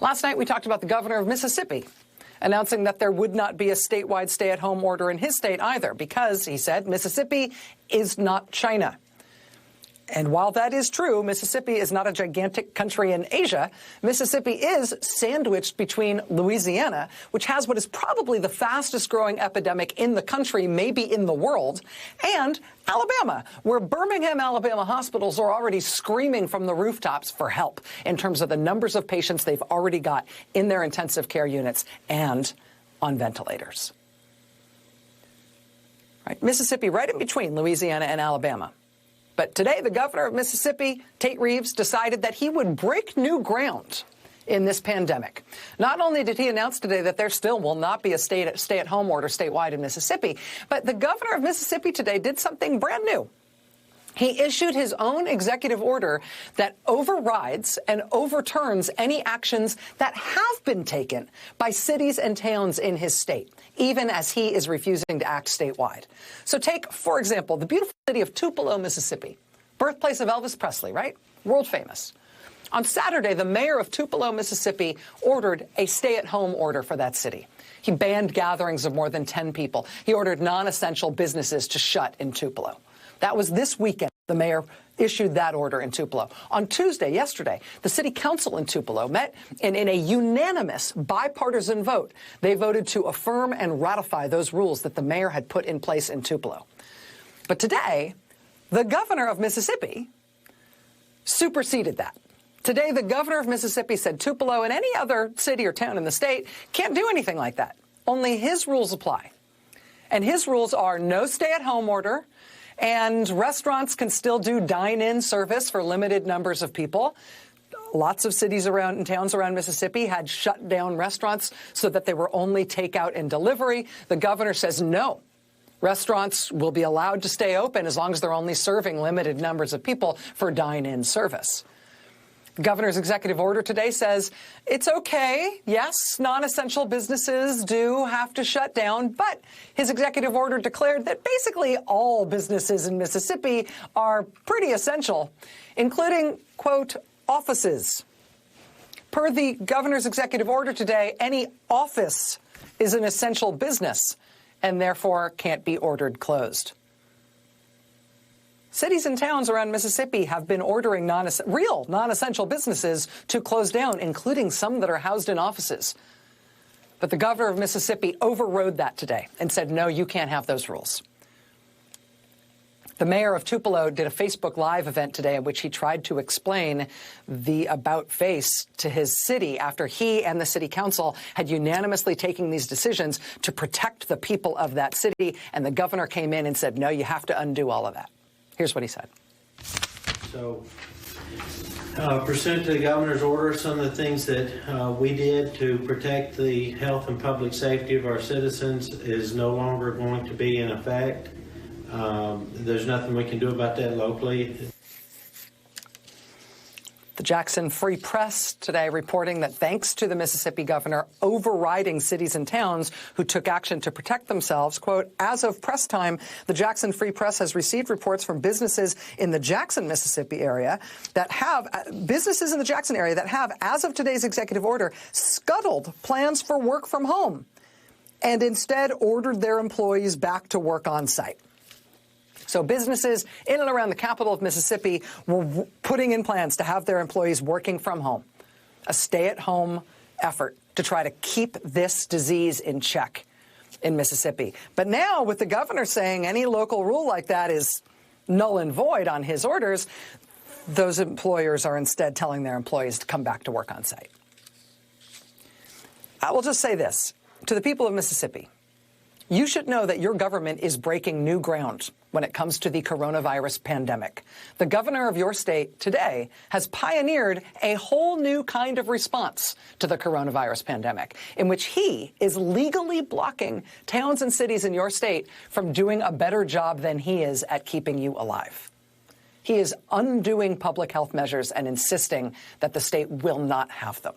Last night, we talked about the governor of Mississippi announcing that there would not be a statewide stay-at-home order in his state either because, he said, Mississippi is not China. And while that is true, Mississippi is not a gigantic country in Asia. Mississippi is sandwiched between Louisiana, which has what is probably the fastest growing epidemic in the country, maybe in the world, and Alabama, where Birmingham, Alabama hospitals are already screaming from the rooftops for help in terms of the numbers of patients they've already got in their intensive care units and on ventilators. Right? Mississippi right in between Louisiana and Alabama. But today, the governor of Mississippi, Tate Reeves, decided that he would break new ground in this pandemic. Not only did he announce today that there still will not be a stay-at-home order statewide in Mississippi, but the governor of Mississippi today did something brand new. He issued his own executive order that overrides and overturns any actions that have been taken by cities and towns in his state, even as he is refusing to act statewide. So take, for example, the beautiful city of Tupelo, Mississippi, birthplace of Elvis Presley, right? World famous. On Saturday, the mayor of Tupelo, Mississippi, ordered a stay-at-home order for that city. He banned gatherings of more than 10 people. He ordered non-essential businesses to shut in Tupelo. That was this weekend. The mayor issued that order in Tupelo. On Tuesday, yesterday, the city council in Tupelo met and in a unanimous bipartisan vote, they voted to affirm and ratify those rules that the mayor had put in place in Tupelo. But today, the governor of Mississippi superseded that. Today, the governor of Mississippi said Tupelo and any other city or town in the state can't do anything like that. Only his rules apply. And his rules are no stay-at-home order, and restaurants can still do dine-in service for limited numbers of people. Lots of cities around and towns around Mississippi had shut down restaurants so that they were only takeout and delivery. The governor says no. Restaurants will be allowed to stay open as long as they're only serving limited numbers of people for dine-in service. The governor's executive order today says it's okay. Yes, non-essential businesses do have to shut down, but his executive order declared that basically all businesses in Mississippi are pretty essential, including, quote, offices. Per the governor's executive order today, any office is an essential business and therefore can't be ordered closed. Cities and towns around Mississippi have been ordering real non-essential businesses to close down, including some that are housed in offices. But the governor of Mississippi overrode that today and said, no, you can't have those rules. The mayor of Tupelo did a Facebook Live event today in which he tried to explain the about-face to his city after he and the city council had unanimously taken these decisions to protect the people of that city. And the governor came in and said, no, you have to undo all of that. Here's what he said. So, pursuant to the governor's order, some of the things that we did to protect the health and public safety of our citizens is no longer going to be in effect. There's nothing we can do about that locally. The Jackson Free Press today reporting that thanks to the Mississippi governor overriding cities and towns who took action to protect themselves, quote, as of press time, the Jackson Free Press has received reports from businesses in the Jackson, Mississippi area that have, as of today's executive order, scuttled plans for work from home and instead ordered their employees back to work on site. So businesses in and around the capital of Mississippi were putting in plans to have their employees working from home, a stay-at-home effort to try to keep this disease in check in Mississippi. But now, with the governor saying any local rule like that is null and void on his orders, those employers are instead telling their employees to come back to work on site. I will just say this to the people of Mississippi. You should know that your government is breaking new ground when it comes to the coronavirus pandemic. The governor of your state today has pioneered a whole new kind of response to the coronavirus pandemic, in which he is legally blocking towns and cities in your state from doing a better job than he is at keeping you alive. He is undoing public health measures and insisting that the state will not have them.